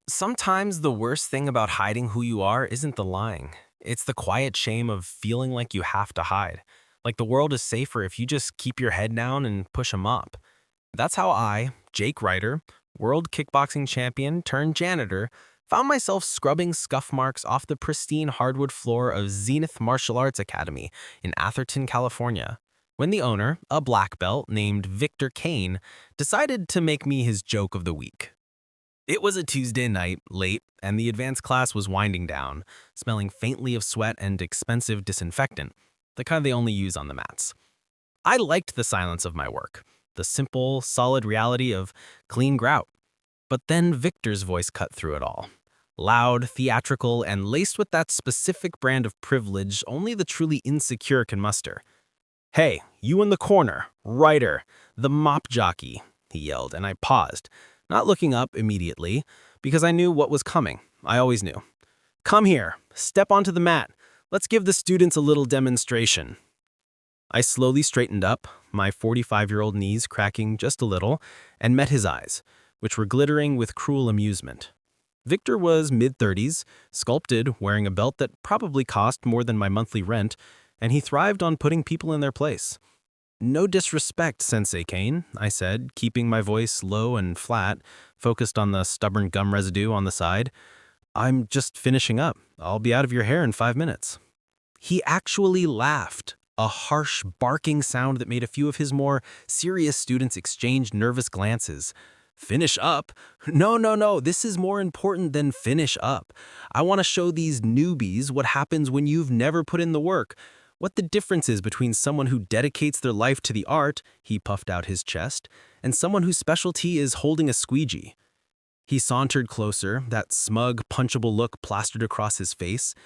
Sometimes the worst thing about hiding who you are isn't the lying. It's the quiet shame of feeling like you have to hide. Like the world is safer if you just keep your head down and push 'em up. That's how I, Jake Ryder, world kickboxing champion turned janitor, found myself scrubbing scuff marks off the pristine hardwood floor of Zenith Martial Arts Academy in Atherton, California, when the owner, a black belt named Victor Kane, decided to make me his joke of the week. It was a Tuesday night, late, and the advanced class was winding down, smelling faintly of sweat and expensive disinfectant, the kind they only use on the mats. I liked the silence of my work, the simple, solid reality of clean grout. But then Victor's voice cut through it all. Loud, theatrical, and laced with that specific brand of privilege only the truly insecure can muster. "Hey, you in the corner, Ryder, the mop jockey," he yelled, and I paused, not looking up immediately, because I knew what was coming. I always knew. "Come here, step onto the mat. Let's give the students a little demonstration." I slowly straightened up, my 45-year-old knees cracking just a little, and met his eyes, which were glittering with cruel amusement. Victor was mid-30s, sculpted, wearing a belt that probably cost more than my monthly rent, and he thrived on putting people in their place. "No disrespect, Sensei Kane," I said, keeping my voice low and flat, focused on the stubborn gum residue on the side. "I'm just finishing up. I'll be out of your hair in 5 minutes." He actually laughed, a harsh, barking sound that made a few of his more serious students exchange nervous glances. "Finish up? No, no, no, this is more important than finish up. I want to show these newbies what happens when you've never put in the work. What the difference is between someone who dedicates their life to the art," he puffed out his chest, "and someone whose specialty is holding a squeegee." He sauntered closer, that smug, punchable look plastered across his face,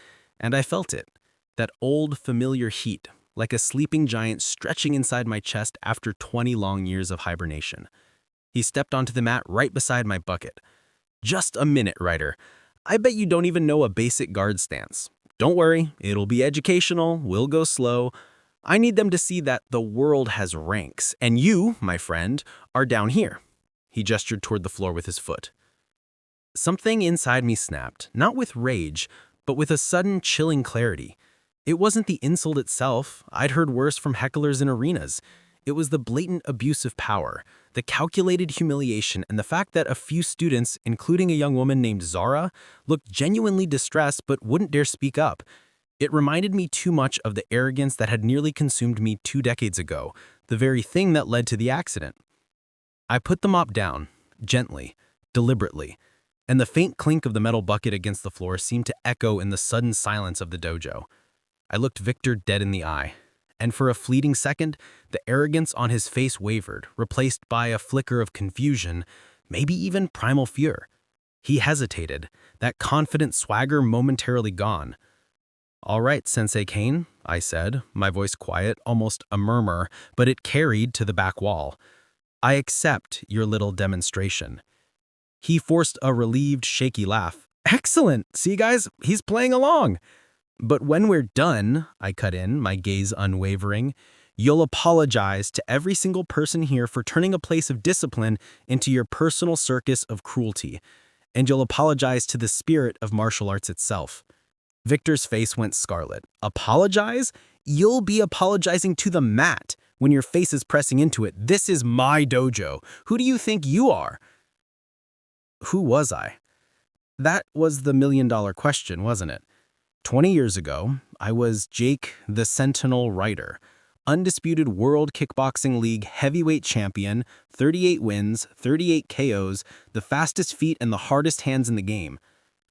and I felt it, that old, familiar heat, like a sleeping giant stretching inside my chest after 20 long years of hibernation. He stepped onto the mat right beside my bucket. "Just a minute, Ryder. I bet you don't even know a basic guard stance. Don't worry, it'll be educational, we'll go slow. I need them to see that the world has ranks, and you, my friend, are down here." He gestured toward the floor with his foot. Something inside me snapped, not with rage, but with a sudden chilling clarity. It wasn't the insult itself. I'd heard worse from hecklers in arenas. It was the blatant abuse of power, the calculated humiliation, and the fact that a few students, including a young woman named Zara, looked genuinely distressed but wouldn't dare speak up. It reminded me too much of the arrogance that had nearly consumed me 2 decades ago, the very thing that led to the accident. I put the mop down, gently, deliberately, and the faint clink of the metal bucket against the floor seemed to echo in the sudden silence of the dojo. I looked Victor dead in the eye, and for a fleeting second, the arrogance on his face wavered, replaced by a flicker of confusion, maybe even primal fear. He hesitated, that confident swagger momentarily gone. "All right, Sensei Kane," I said, my voice quiet, almost a murmur, but it carried to the back wall. "I accept your little demonstration." He forced a relieved, shaky laugh. "Excellent! See, guys, he's playing along." "But when we're done," I cut in, my gaze unwavering, "you'll apologize to every single person here for turning a place of discipline into your personal circus of cruelty, and you'll apologize to the spirit of martial arts itself." Victor's face went scarlet. "Apologize? You'll be apologizing to the mat when your face is pressing into it. This is my dojo. Who do you think you are?" Who was I? That was the million-dollar question, wasn't it? 20 years ago, I was Jake the Sentinel Ryder, undisputed World Kickboxing League heavyweight champion, 38 wins, 38 KOs, the fastest feet and the hardest hands in the game.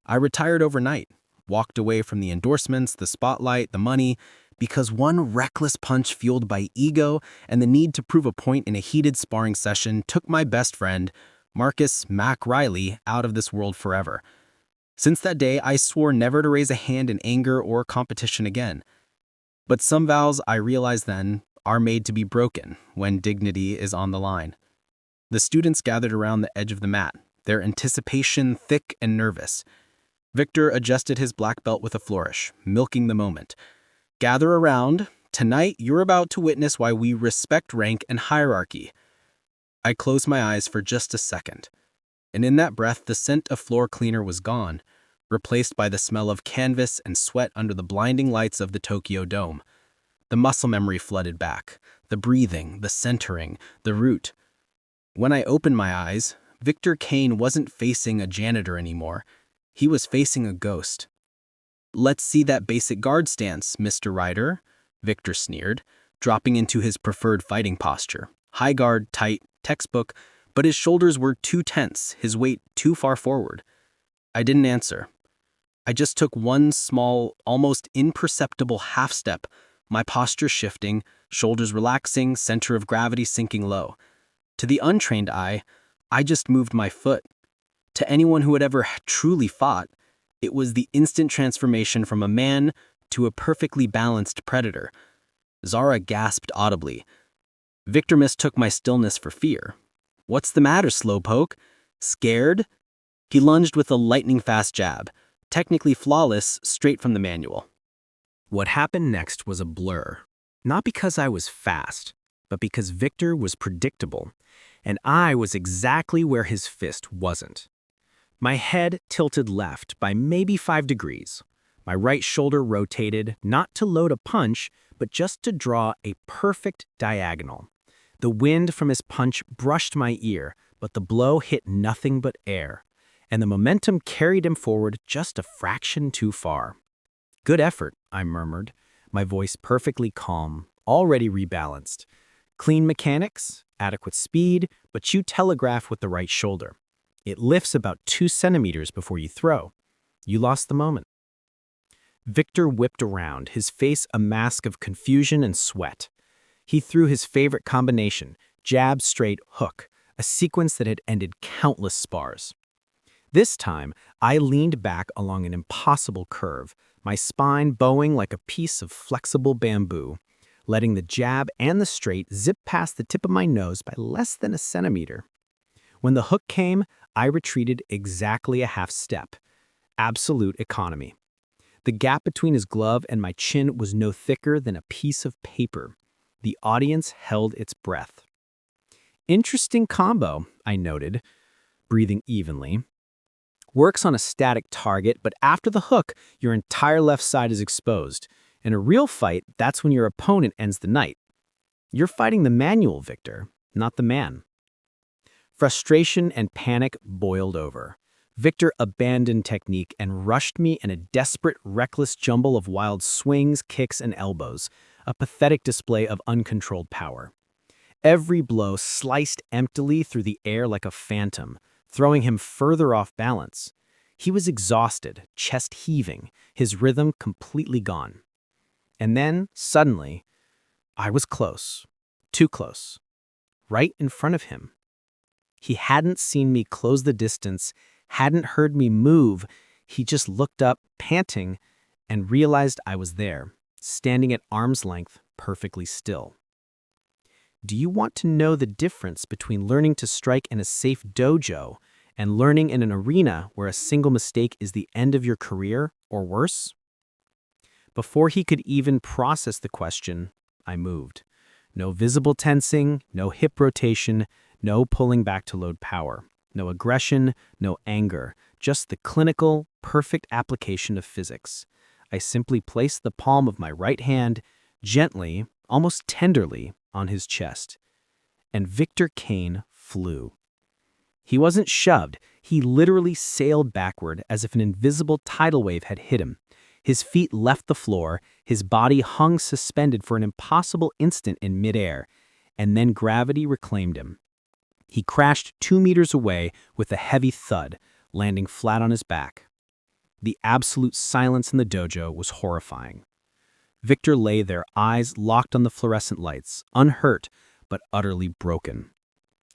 I retired overnight, walked away from the endorsements, the spotlight, the money, because one reckless punch fueled by ego and the need to prove a point in a heated sparring session took my best friend, Marcus Mac Riley, out of this world forever. Since that day, I swore never to raise a hand in anger or competition again. But some vows, I realized then, are made to be broken when dignity is on the line. The students gathered around the edge of the mat, their anticipation thick and nervous. Victor adjusted his black belt with a flourish, milking the moment. "Gather around. Tonight, you're about to witness why we respect rank and hierarchy." I closed my eyes for just a second. And in that breath, the scent of floor cleaner was gone, replaced by the smell of canvas and sweat under the blinding lights of the Tokyo Dome. The muscle memory flooded back, the breathing, the centering, the root. When I opened my eyes, Victor Kane wasn't facing a janitor anymore. He was facing a ghost. "Let's see that basic guard stance, Mr. Ryder," Victor sneered, dropping into his preferred fighting posture. High guard, tight, textbook, but his shoulders were too tense, his weight too far forward. I didn't answer. I just took one small, almost imperceptible half step, my posture shifting, shoulders relaxing, center of gravity sinking low. To the untrained eye, I just moved my foot. To anyone who had ever truly fought, it was the instant transformation from a man to a perfectly balanced predator. Zara gasped audibly. Victor mistook my stillness for fear. "What's the matter, slowpoke? Scared?" He lunged with a lightning-fast jab, technically flawless, straight from the manual. What happened next was a blur. Not because I was fast, but because Victor was predictable, and I was exactly where his fist wasn't. My head tilted left by maybe 5 degrees. My right shoulder rotated, not to load a punch, but just to draw a perfect diagonal. The wind from his punch brushed my ear, but the blow hit nothing but air, and the momentum carried him forward just a fraction too far. "Good effort," I murmured, my voice perfectly calm, already rebalanced. "Clean mechanics, adequate speed, but you telegraph with the right shoulder. It lifts about 2 centimeters before you throw. You lost the moment." Victor whipped around, his face a mask of confusion and sweat. He threw his favorite combination, jab, straight, hook, a sequence that had ended countless spars. This time, I leaned back along an impossible curve, my spine bowing like a piece of flexible bamboo, letting the jab and the straight zip past the tip of my nose by less than a centimeter. When the hook came, I retreated exactly a half step. Absolute economy. The gap between his glove and my chin was no thicker than a piece of paper. The audience held its breath. "Interesting combo," I noted, breathing evenly. "Works on a static target, but after the hook, your entire left side is exposed. In a real fight, that's when your opponent ends the night. You're fighting the manual, Victor, not the man." Frustration and panic boiled over. Victor abandoned technique and rushed me in a desperate, reckless jumble of wild swings, kicks, and elbows, a pathetic display of uncontrolled power. Every blow sliced emptily through the air like a phantom, throwing him further off balance. He was exhausted, chest heaving, his rhythm completely gone. And then, suddenly, I was close, too close, right in front of him. He hadn't seen me close the distance, hadn't heard me move. He just looked up, panting, and realized I was there, standing at arm's length, perfectly still. Do you want to know the difference between learning to strike in a safe dojo and learning in an arena where a single mistake is the end of your career, or worse? Before he could even process the question, I moved. No visible tensing, no hip rotation, no pulling back to load power. No aggression, no anger, just the clinical, perfect application of physics. I simply placed the palm of my right hand, gently, almost tenderly, on his chest. And Victor Kane flew. He wasn't shoved, he literally sailed backward as if an invisible tidal wave had hit him. His feet left the floor, his body hung suspended for an impossible instant in midair, and then gravity reclaimed him. He crashed 2 meters away with a heavy thud, landing flat on his back. The absolute silence in the dojo was horrifying. Victor lay there, eyes locked on the fluorescent lights, unhurt, but utterly broken.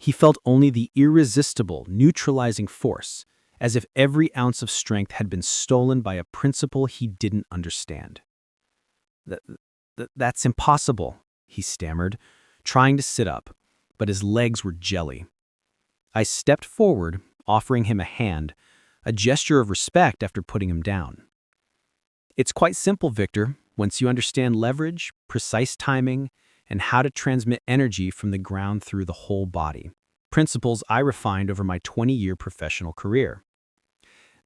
He felt only the irresistible, neutralizing force, as if every ounce of strength had been stolen by a principle he didn't understand. That's impossible," he stammered, trying to sit up, but his legs were jelly. I stepped forward, offering him a hand, a gesture of respect after putting him down. "It's quite simple, Victor, once you understand leverage, precise timing, and how to transmit energy from the ground through the whole body. principles I refined over my 20-year professional career.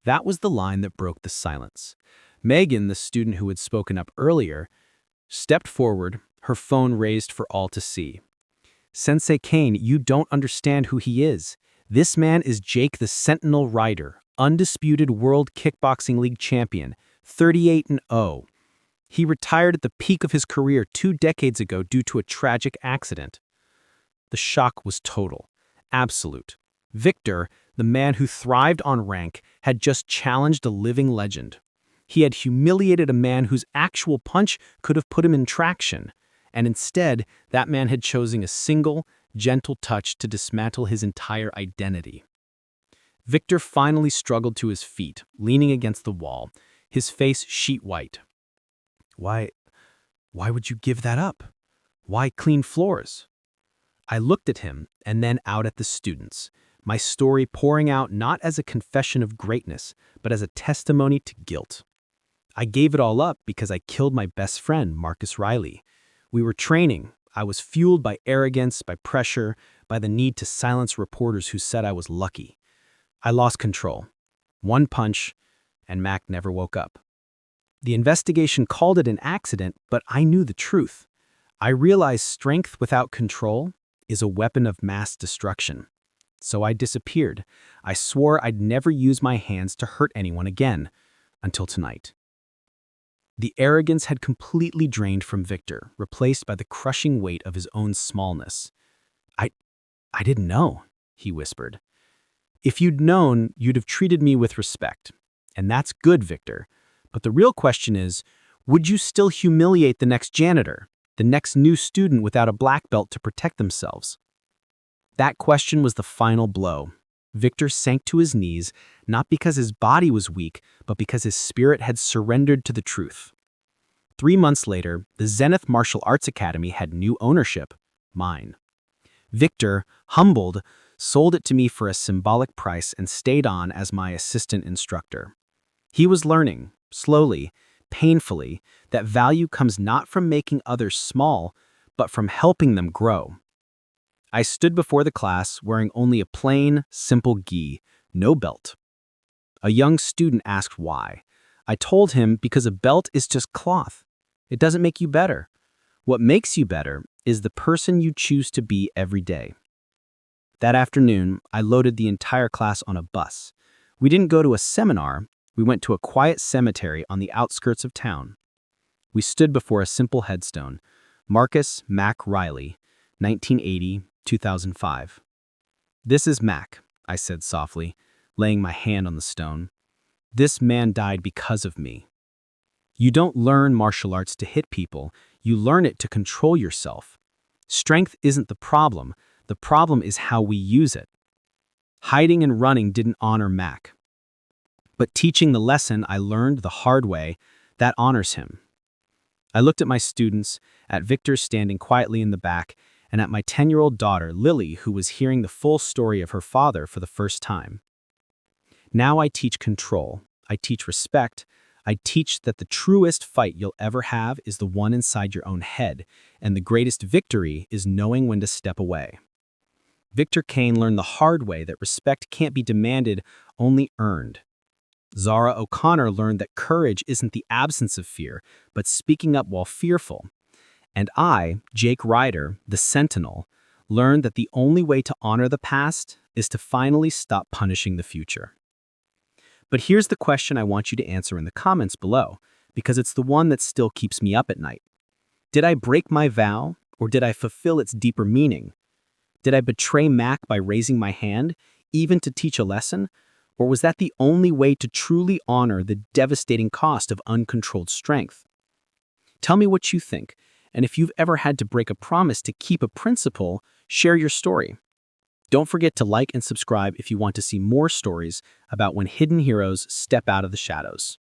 That was the line that broke the silence. Megan, the student who had spoken up earlier, stepped forward, her phone raised for all to see. Sensei Kane, you don't understand who he is. This man is Jake the Sentinel Rider, undisputed World Kickboxing League champion, 38-0. He retired at the peak of his career 2 decades ago due to a tragic accident. The shock was total, absolute. Victor, the man who thrived on rank, had just challenged a living legend. He had humiliated a man whose actual punch could have put him in traction, and instead, that man had chosen a single, gentle touch to dismantle his entire identity. Victor finally struggled to his feet, leaning against the wall, his face sheet white. Why would you give that up? Why clean floors? I looked at him and then out at the students, my story pouring out not as a confession of greatness, but as a testimony to guilt. I gave it all up because I killed my best friend, Marcus Riley. We were training. I was fueled by arrogance, by pressure, by the need to silence reporters who said I was lucky. I lost control. One punch, and Mac never woke up. The investigation called it an accident, but I knew the truth. I realized strength without control is a weapon of mass destruction. So I disappeared. I swore I'd never use my hands to hurt anyone again, until tonight. The arrogance had completely drained from Victor, replaced by the crushing weight of his own smallness. I didn't know, he whispered. If you'd known, you'd have treated me with respect. And that's good, Victor. But the real question is, would you still humiliate the next janitor, the next new student without a black belt to protect themselves? That question was the final blow. Victor sank to his knees, not because his body was weak, but because his spirit had surrendered to the truth. 3 months later, the Zenith Martial Arts Academy had new ownership, mine. Victor, humbled, sold it to me for a symbolic price and stayed on as my assistant instructor. He was learning, slowly, painfully, that value comes not from making others small, but from helping them grow. I stood before the class wearing only a plain, simple gi, no belt. A young student asked why. I told him because a belt is just cloth. It doesn't make you better. What makes you better is the person you choose to be every day. That afternoon, I loaded the entire class on a bus. We didn't go to a seminar, we went to a quiet cemetery on the outskirts of town. We stood before a simple headstone, Marcus Mac Riley, 1980-2005. This is Mac, I said softly, laying my hand on the stone. This man died because of me. You don't learn martial arts to hit people, you learn it to control yourself. Strength isn't the problem is how we use it. Hiding and running didn't honor Mac. But teaching the lesson I learned the hard way, that honors him. I looked at my students, at Victor standing quietly in the back, and at my 10-year-old daughter, Lily, who was hearing the full story of her father for the first time. Now I teach control, I teach respect, I teach that the truest fight you'll ever have is the one inside your own head, and the greatest victory is knowing when to step away. Victor Kane learned the hard way that respect can't be demanded, only earned. Zara O'Connor learned that courage isn't the absence of fear, but speaking up while fearful. And I, Jake Ryder, the Sentinel, learned that the only way to honor the past is to finally stop punishing the future. But here's the question I want you to answer in the comments below, because it's the one that still keeps me up at night. Did I break my vow, or did I fulfill its deeper meaning? Did I betray Mac by raising my hand, even to teach a lesson? Or was that the only way to truly honor the devastating cost of uncontrolled strength? Tell me what you think, and if you've ever had to break a promise to keep a principle, share your story. Don't forget to like and subscribe if you want to see more stories about when hidden heroes step out of the shadows.